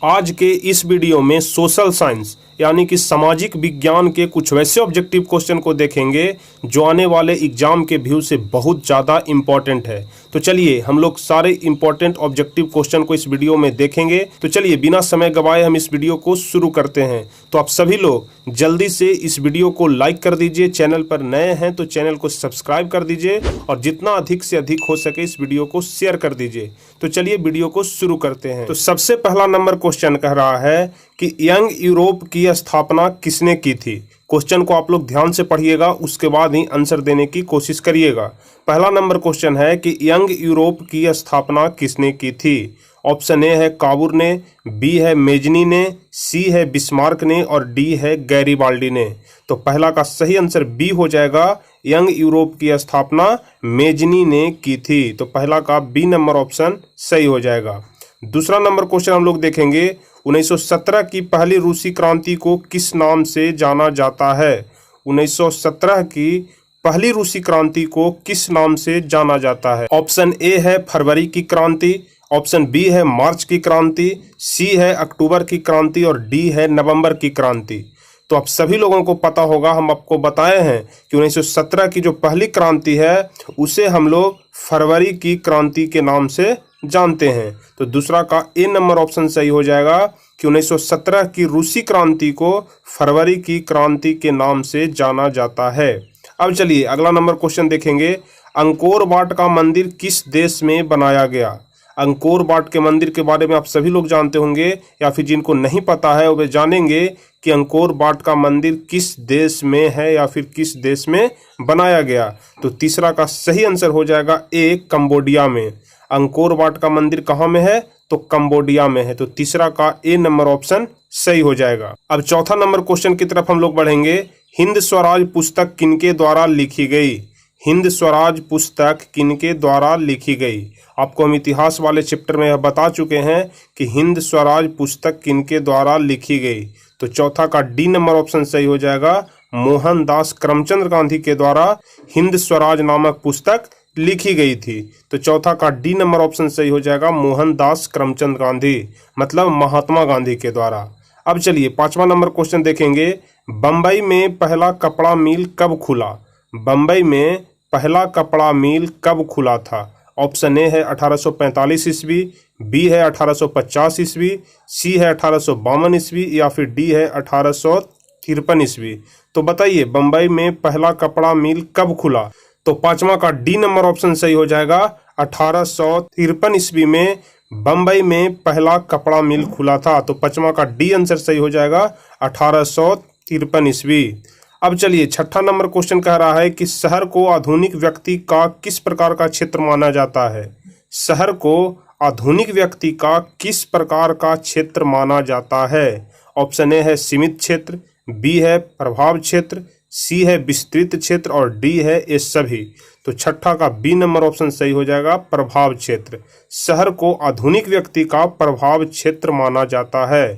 आज के इस वीडियो में सोशल साइंस यानी कि सामाजिक विज्ञान के कुछ वैसे ऑब्जेक्टिव क्वेश्चन को देखेंगे जो आने वाले एग्जाम के व्यू से बहुत ज़्यादा इम्पॉर्टेंट है। तो चलिए हम लोग सारे इम्पॉर्टेंट ऑब्जेक्टिव क्वेश्चन को इस वीडियो में देखेंगे। तो चलिए बिना समय गवाए हम इस वीडियो को शुरू करते हैं। तो आप सभी लोग जल्दी से इस वीडियो को लाइक कर दीजिए, चैनल पर नए हैं तो चैनल को सब्सक्राइब कर दीजिए और जितना अधिक से अधिक हो सके इस वीडियो को शेयर कर दीजिए। तो चलिए वीडियो को शुरू करते हैं। तो सबसे पहला नंबर क्वेश्चन कह रहा है कि यंग यूरोप की स्थापना किसने की थी। क्वेश्चन को आप लोग ध्यान से पढ़िएगा, उसके बाद ही आंसर देने की कोशिश करिएगा। पहला नंबर क्वेश्चन है कि यंग यूरोप की स्थापना किसने की थी। ऑप्शन ए है काबूर ने, बी है मेजनी ने, सी है बिस्मार्क ने और डी है गैरीबाल्डी ने। तो पहला का सही आंसर बी हो जाएगा, यंग यूरोप की स्थापना मेजनी ने की थी। तो पहला का बी नंबर ऑप्शन सही हो जाएगा। दूसरा नंबर क्वेश्चन हम लोग देखेंगे, 1917 की पहली रूसी क्रांति को किस नाम से जाना जाता है। 1917 की पहली रूसी क्रांति को किस नाम से जाना जाता है। ऑप्शन ए है फरवरी की क्रांति, ऑप्शन बी है मार्च की क्रांति, सी है अक्टूबर की क्रांति और डी है नवंबर की क्रांति। तो आप सभी लोगों को पता होगा, हम आपको बताए हैं कि 1917 की जो पहली क्रांति है उसे हम लोग फरवरी की क्रांति के नाम से जानते हैं। तो दूसरा का ए नंबर ऑप्शन सही हो जाएगा कि 1917 की रूसी क्रांति को फरवरी की क्रांति के नाम से जाना जाता है। अब चलिए अगला नंबर क्वेश्चन देखेंगे, अंकोर वाट का मंदिर किस देश में बनाया गया। अंकोर वाट के मंदिर के बारे में आप सभी लोग जानते होंगे, या फिर जिनको नहीं पता है वे जानेंगे कि अंकोर वाट का मंदिर किस देश में है या फिर किस देश में बनाया गया। तो तीसरा का सही आंसर हो जाएगा ए, कंबोडिया में। अंकोर वाट का मंदिर कहाँ में है, तो कंबोडिया में है। तो तीसरा का ए नंबर ऑप्शन सही हो जाएगा। अब चौथा नंबर क्वेश्चन की तरफ हम लोग बढ़ेंगे, हिंद स्वराज पुस्तक किनके द्वारा लिखी गई। हिंद स्वराज पुस्तक किनके द्वारा लिखी गई। आपको हम इतिहास वाले चैप्टर में यह बता चुके हैं कि हिंद स्वराज पुस्तक किनके द्वारा लिखी गई। तो चौथा का डी नंबर ऑप्शन सही हो जाएगा, मोहनदास करमचंद गांधी के द्वारा हिंद स्वराज नामक पुस्तक लिखी गई थी। तो चौथा का डी नंबर ऑप्शन सही हो जाएगा, मोहनदास करमचंद गांधी मतलब महात्मा गांधी के द्वारा। अब चलिए पांचवा नंबर क्वेश्चन देखेंगे, बंबई में पहला कपड़ा मिल कब खुला। बंबई में पहला कपड़ा मिल कब खुला था। ऑप्शन ए है 1845 ईस्वी, बी है 1850 ईस्वी, सी है 1852 ईस्वी या फिर डी है 1853 ईस्वी। तो बताइए बंबई में पहला कपड़ा मिल कब खुला। तो पांचवा का डी नंबर ऑप्शन सही हो जाएगा, 1853 ईस्वी में बंबई में पहला कपड़ा मिल खुला था। तो पांचवा का डी आंसर सही हो जाएगा, 1853 ईस्वी। अब चलिए छठा नंबर क्वेश्चन कह रहा है कि शहर को आधुनिक व्यक्ति का किस प्रकार का क्षेत्र माना जाता है। शहर को आधुनिक व्यक्ति का किस प्रकार का क्षेत्र माना जाता है। ऑप्शन ए है सीमित क्षेत्र, बी है प्रभाव क्षेत्र, सी है विस्तृत क्षेत्र और डी है ये सभी। तो छठा का बी नंबर ऑप्शन सही हो जाएगा, प्रभाव क्षेत्र। शहर को आधुनिक व्यक्ति का प्रभाव क्षेत्र माना जाता है।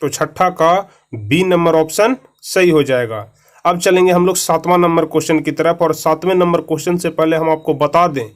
तो छठा का बी नंबर ऑप्शन सही हो जाएगा। अब चलेंगे हम लोग सातवां नंबर क्वेश्चन की तरफ, और सातवें नंबर क्वेश्चन से पहले हम आपको बता दें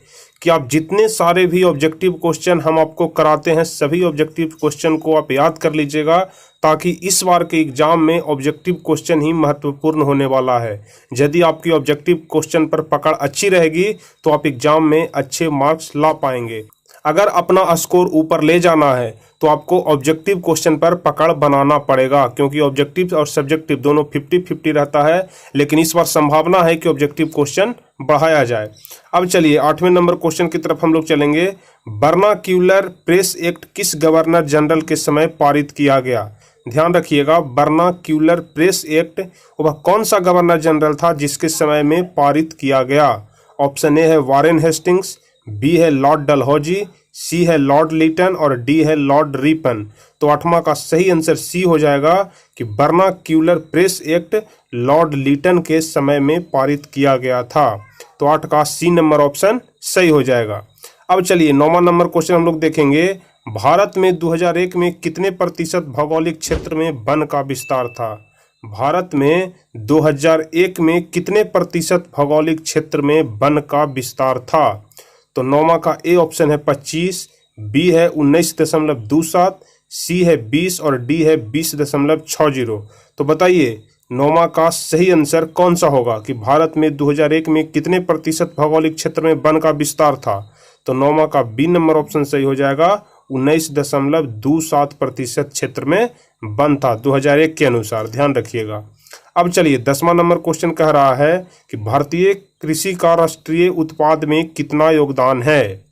कि आप जितने सारे भी ऑब्जेक्टिव क्वेश्चन हम आपको कराते हैं सभी ऑब्जेक्टिव क्वेश्चन को आप याद कर लीजिएगा, ताकि इस बार के एग्जाम में ऑब्जेक्टिव क्वेश्चन ही महत्वपूर्ण होने वाला है। यदि आपकी ऑब्जेक्टिव क्वेश्चन पर पकड़ अच्छी रहेगी तो आप एग्जाम में अच्छे मार्क्स ला पाएंगे। अगर अपना स्कोर ऊपर ले जाना है तो आपको ऑब्जेक्टिव क्वेश्चन पर पकड़ बनाना पड़ेगा, क्योंकि ऑब्जेक्टिव और सब्जेक्टिव दोनों 50-50 रहता है, लेकिन इस बार संभावना है कि ऑब्जेक्टिव क्वेश्चन बढ़ाया जाए। अब चलिए आठवें नंबर क्वेश्चन की तरफ हम लोग चलेंगे, बर्नाक्यूलर प्रेस एक्ट किस गवर्नर जनरल के समय पारित किया गया। ध्यान रखिएगा, बर्नाक्यूलर प्रेस एक्ट वह कौन सा गवर्नर जनरल था जिसके समय में पारित किया गया। ऑप्शन ए है वारेन हेस्टिंग्स, बी है लॉर्ड डलहौजी, सी है लॉर्ड लीटन और डी है लॉर्ड रिपन। तो आठवां का सही आंसर सी हो जाएगा कि बर्नाक्यूलर प्रेस एक्ट लॉर्ड लीटन के समय में पारित किया गया था। तो 8 का सी नंबर ऑप्शन सही हो जाएगा। अब चलिए 9वां नंबर क्वेश्चन हम लोग देखेंगे, भारत में 2001 में कितने प्रतिशत भौगोलिक क्षेत्र में वन का विस्तार था। भारत में 2001 में कितने प्रतिशत भौगोलिक क्षेत्र में वन का विस्तार था। तो 9वां का ए ऑप्शन है 25, बी है 19.27, सी है 20 और डी है 20.60। तो बताइए 9वां का सही आंसर कौन सा होगा कि भारत में 2001 में कितने प्रतिशत भौगोलिक क्षेत्र में वन का विस्तार था। तो 9वां का बी नंबर ऑप्शन सही हो जाएगा। 19.27% क्षेत्र में वन था 2001 के अनुसार, ध्यान रखिएगा। अब चलिए 10वां नंबर क्वेश्चन कह रहा है कि भारतीय कृषि का राष्ट्रीय उत्पाद में कितना योगदान है।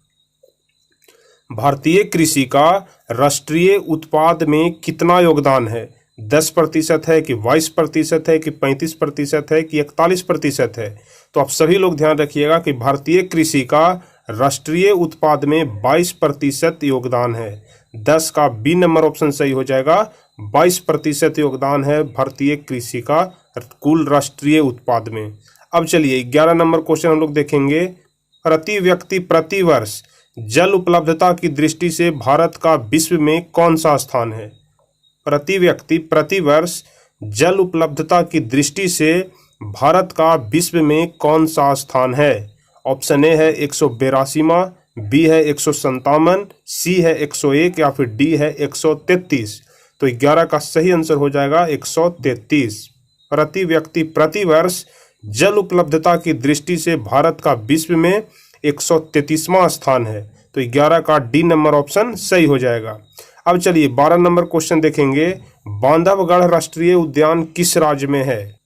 भारतीय कृषि का राष्ट्रीय उत्पाद में कितना योगदान है। 10% है कि 22% है कि 35% है कि 41% है। तो आप सभी लोग ध्यान रखिएगा कि भारतीय कृषि का राष्ट्रीय उत्पाद में 22% योगदान है। 10 का बी नंबर ऑप्शन सही हो जाएगा। 22% योगदान है भारतीय कृषि का कुल राष्ट्रीय उत्पाद में। अब चलिए 11 नंबर क्वेश्चन हम लोग देखेंगे। प्रति व्यक्ति प्रति वर्ष जल उपलब्धता की दृष्टि से भारत का विश्व में कौन सा स्थान है। प्रति व्यक्ति प्रति वर्ष जल उपलब्धता की दृष्टि से भारत का विश्व में कौन सा स्थान है। ऑप्शन ए है 182वां, बी है 157, सी है 101 या फिर डी है 133। तो 11 का सही आंसर हो जाएगा 133। प्रति व्यक्ति प्रति वर्ष जल उपलब्धता की दृष्टि से भारत का विश्व में 133वां स्थान है। तो 11 का डी नंबर ऑप्शन सही हो जाएगा। अब चलिए 12 नंबर क्वेश्चन देखेंगे। बांधवगढ़ राष्ट्रीय उद्यान किस राज्य में है।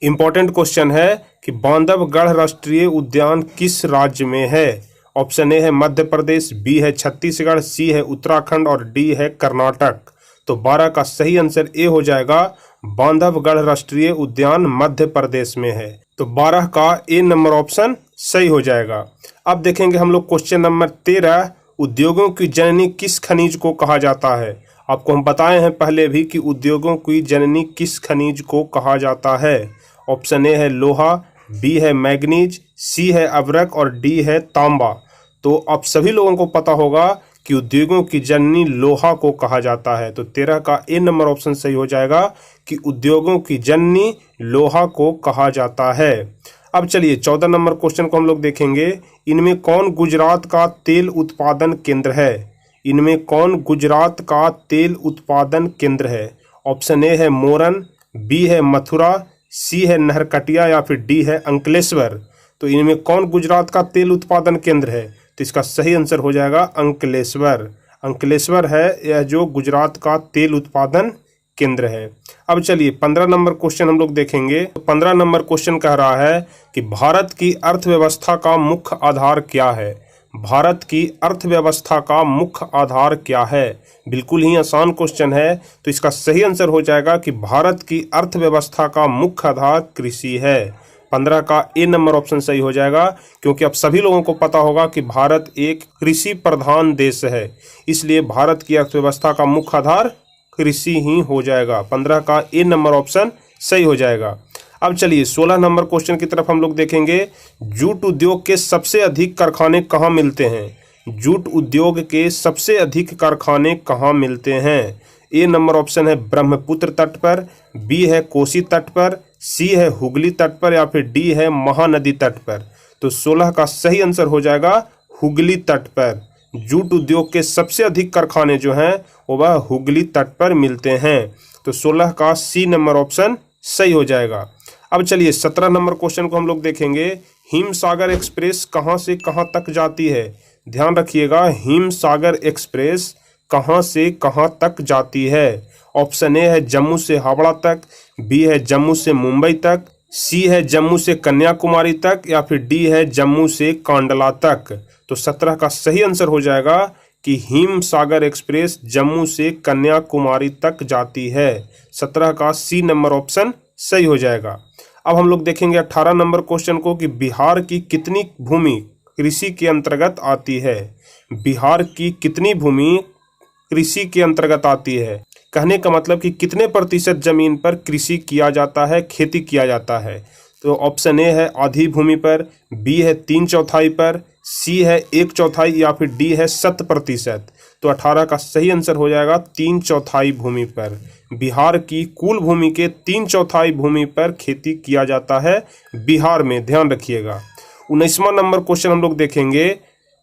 इंपॉर्टेंट क्वेश्चन है कि बांधवगढ़ राष्ट्रीय उद्यान किस राज्य में है। ऑप्शन ए है मध्य प्रदेश, बी है छत्तीसगढ़, सी है उत्तराखंड और डी है कर्नाटक। तो 12 का सही आंसर ए हो जाएगा। बांधवगढ़ राष्ट्रीय उद्यान मध्य प्रदेश में है। तो 12 का ए नंबर ऑप्शन सही हो जाएगा। अब देखेंगे हम लोग क्वेश्चन नंबर 13। उद्योगों की जननी किस खनिज को कहा जाता है। आपको हम बताए हैं पहले भी कि उद्योगों की जननी किस खनिज को कहा जाता है। ऑप्शन ए है लोहा, बी है मैग्नीज, सी है अभ्रक और डी है तांबा। तो आप सभी लोगों को पता होगा कि उद्योगों की जननी लोहा को कहा जाता है। तो 13 का ए नंबर ऑप्शन सही हो जाएगा कि उद्योगों की जननी लोहा को कहा जाता है। अब चलिए 14 नंबर क्वेश्चन को हम लोग देखेंगे। इनमें कौन गुजरात का तेल उत्पादन केंद्र है। इनमें कौन गुजरात का तेल उत्पादन केंद्र है। ऑप्शन ए है मोरन, बी है मथुरा, सी है नहरकटिया या फिर डी है अंकलेश्वर। तो इनमें कौन गुजरात का तेल उत्पादन केंद्र है। तो इसका सही आंसर हो जाएगा अंकलेश्वर। अंकलेश्वर है यह जो गुजरात का तेल उत्पादन केंद्र है। अब चलिए 15 नंबर क्वेश्चन हम लोग देखेंगे। 15 नंबर क्वेश्चन कह रहा है कि भारत की अर्थव्यवस्था का मुख्य आधार क्या है। भारत की अर्थव्यवस्था का मुख्य आधार क्या है। बिल्कुल ही आसान क्वेश्चन है। तो इसका सही आंसर हो जाएगा कि भारत की अर्थव्यवस्था का मुख्य आधार कृषि है। 15 का ए नंबर ऑप्शन सही हो जाएगा, क्योंकि अब सभी लोगों को पता होगा कि भारत एक कृषि प्रधान देश है, इसलिए भारत की अर्थव्यवस्था का मुख्य आधार कृषि ही हो जाएगा। 15 का ए नंबर ऑप्शन सही हो जाएगा। अब चलिए 16 नंबर क्वेश्चन की तरफ हम लोग देखेंगे। जूट उद्योग के सबसे अधिक कारखाने कहाँ मिलते हैं। जूट उद्योग के सबसे अधिक कारखाने कहाँ मिलते हैं। ए नंबर ऑप्शन है ब्रह्मपुत्र तट पर, बी है कोसी तट पर, सी है हुगली तट पर या फिर डी है महानदी तट पर। तो 16 का सही आंसर हो जाएगा हुगली तट पर। जूट उद्योग के सबसे अधिक कारखाने जो हैं वह हुगली तट पर मिलते हैं। तो 16 का सी नंबर ऑप्शन सही हो जाएगा। अब चलिए 17 नंबर क्वेश्चन को हम लोग देखेंगे। हिमसागर एक्सप्रेस कहाँ से कहाँ तक जाती है। ध्यान रखिएगा, हिमसागर एक्सप्रेस कहाँ से कहाँ तक जाती है। ऑप्शन ए है जम्मू से हावड़ा तक, बी है जम्मू से मुंबई तक, सी है जम्मू से कन्याकुमारी तक या फिर डी है जम्मू से कांडला तक। तो 17 का सही आंसर हो जाएगा कि हिमसागर एक्सप्रेस जम्मू से कन्याकुमारी तक जाती है। 17 का सी नंबर ऑप्शन सही हो जाएगा। अब हम लोग देखेंगे 18 नंबर क्वेश्चन को कि बिहार की कितनी भूमि कृषि के अंतर्गत आती है। बिहार की कितनी भूमि कृषि के अंतर्गत आती है। कहने का मतलब कि कितने प्रतिशत जमीन पर कृषि किया जाता है, खेती किया जाता है। तो ऑप्शन ए है आधी भूमि पर, बी है 3/4 पर, सी है 1/4 या फिर डी है 100%। तो 18 का सही आंसर हो जाएगा 3/4 भूमि पर। बिहार की कुल भूमि के 3/4 भूमि पर खेती किया जाता है बिहार में, ध्यान रखिएगा। 19वां नंबर क्वेश्चन हम लोग देखेंगे।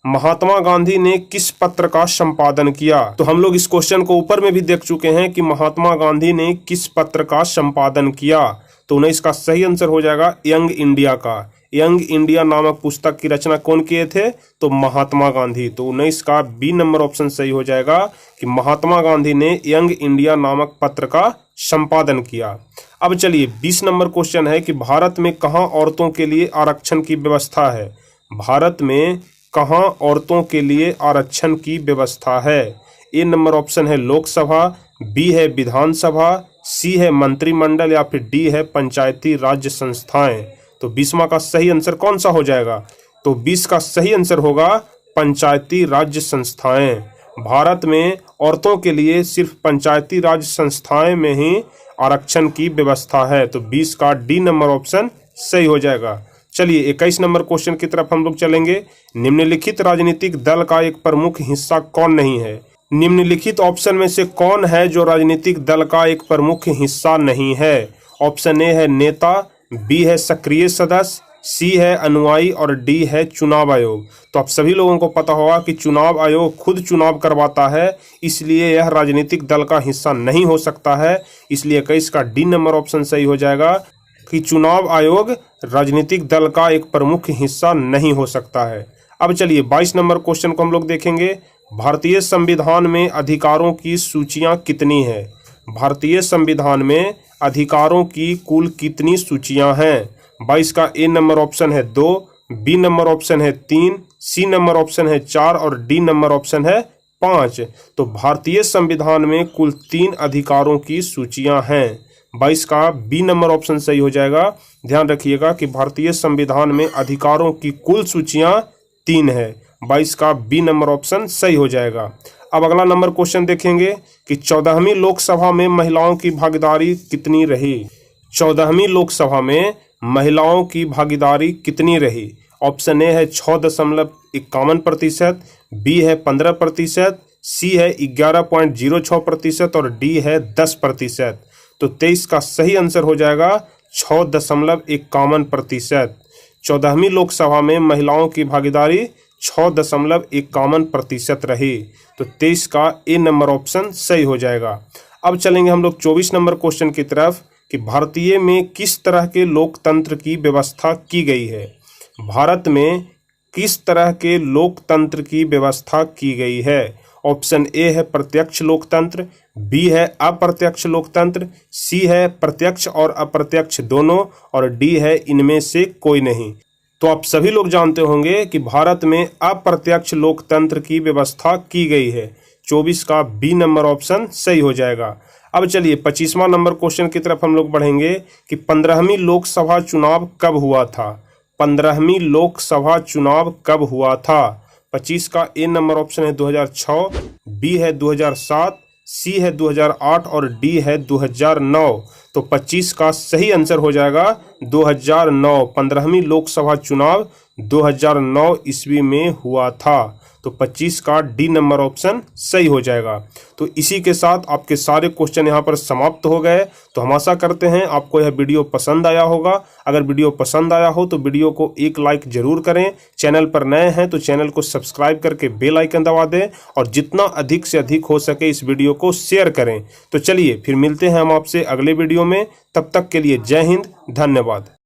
महात्मा गांधी ने किस पत्र का संपादन किया? तो हम लोग इस क्वेश्चन को ऊपर में भी देख चुके हैं कि महात्मा गांधी ने किस पत्र का संपादन किया। तो 19 का सही आंसर हो जाएगा यंग इंडिया का। यंग इंडिया नामक पुस्तक की रचना कौन किए थे? तो महात्मा गांधी। तो 19 का बी नंबर ऑप्शन सही हो जाएगा कि महात्मा गांधी ने यंग इंडिया नामक पत्र का संपादन किया। अब चलिए 20 नंबर क्वेश्चन है कि भारत में कहाँ औरतों के लिए आरक्षण की व्यवस्था है? भारत में कहाँ औरतों के लिए आरक्षण की व्यवस्था है? ए नंबर ऑप्शन है लोकसभा, बी है विधानसभा, सी है मंत्रिमंडल या फिर डी है पंचायती राज्य संस्थाएं। तो 20वां का सही आंसर कौन सा हो जाएगा? तो 20 का सही आंसर होगा पंचायती राज्य संस्थाएं। भारत में औरतों के लिए सिर्फ पंचायती राज्य संस्थाएं में ही आरक्षण की व्यवस्था है। तो 20 का डी नंबर ऑप्शन सही हो जाएगा। चलिए 21 नंबर क्वेश्चन की तरफ हम लोग चलेंगे। निम्नलिखित राजनीतिक दल का एक प्रमुख हिस्सा कौन नहीं है? निम्नलिखित ऑप्शन में से कौन है जो राजनीतिक दल का एक प्रमुख हिस्सा नहीं है? ऑप्शन ए है नेता, बी है सक्रिय सदस्य, सी है अनुयायी और डी है चुनाव आयोग। तो आप सभी लोगों को पता होगा कि चुनाव आयोग खुद चुनाव करवाता है, इसलिए यह राजनीतिक दल का हिस्सा नहीं हो सकता है। इसलिए 21 का डी नंबर ऑप्शन सही हो जाएगा कि चुनाव आयोग राजनीतिक दल का एक प्रमुख हिस्सा नहीं हो सकता है। अब चलिए 22 नंबर क्वेश्चन को हम लोग देखेंगे। भारतीय संविधान में अधिकारों की सूचियां कितनी है? भारतीय संविधान में अधिकारों की कुल कितनी सूचियां हैं? 22 का ए नंबर ऑप्शन है 2, बी नंबर ऑप्शन है 3, सी नंबर ऑप्शन है 4 और डी नंबर ऑप्शन है 5। तो भारतीय संविधान में कुल 3 अधिकारों की सूचियां हैं। 22 का बी नंबर ऑप्शन सही हो जाएगा। ध्यान रखिएगा कि भारतीय संविधान में अधिकारों की कुल सूचियां 3 है। 22 का बी नंबर ऑप्शन सही हो जाएगा। अब अगला नंबर क्वेश्चन देखेंगे कि 14वीं लोकसभा में महिलाओं की भागीदारी कितनी रही? 14वीं लोकसभा में महिलाओं की भागीदारी कितनी रही? ऑप्शन ए है 6.51%, बी है 15%, सी है 11.06% और डी है 10%। तो 23 का सही आंसर हो जाएगा 6.51%। 14वीं लोकसभा में महिलाओं की भागीदारी 6.51% रही। तो 23 का ए नंबर ऑप्शन सही हो जाएगा। अब चलेंगे हम लोग 24 नंबर क्वेश्चन की तरफ कि भारतीय में किस तरह के लोकतंत्र की व्यवस्था की गई है? भारत में किस तरह के लोकतंत्र की व्यवस्था की गई है? ऑप्शन ए है प्रत्यक्ष लोकतंत्र, बी है अप्रत्यक्ष लोकतंत्र, सी है प्रत्यक्ष और अप्रत्यक्ष दोनों और डी है इनमें से कोई नहीं। तो आप सभी लोग जानते होंगे कि भारत में अप्रत्यक्ष लोकतंत्र की व्यवस्था की गई है। 24 का बी नंबर ऑप्शन सही हो जाएगा। अब चलिए 25वां नंबर क्वेश्चन की तरफ हम लोग बढ़ेंगे कि 15वीं लोकसभा चुनाव कब हुआ था? 15वीं लोकसभा चुनाव कब हुआ था? 25 का ए नंबर ऑप्शन है 2006, बी है 2007, सी है 2008 और डी है 2009। तो 25 का सही आंसर हो जाएगा 2009। 15वीं लोकसभा चुनाव 2009 ईस्वी में हुआ था। तो 25 का डी नंबर ऑप्शन सही हो जाएगा। तो इसी के साथ आपके सारे क्वेश्चन यहाँ पर समाप्त हो गए। तो हम आशा करते हैं आपको यह वीडियो पसंद आया होगा। अगर वीडियो पसंद आया हो तो वीडियो को एक लाइक जरूर करें। चैनल पर नए हैं तो चैनल को सब्सक्राइब करके बेल आइकन दबा दें और जितना अधिक से अधिक हो सके इस वीडियो को शेयर करें। तो चलिए फिर मिलते हैं हम आपसे अगले वीडियो में। तब तक के लिए जय हिंद, धन्यवाद।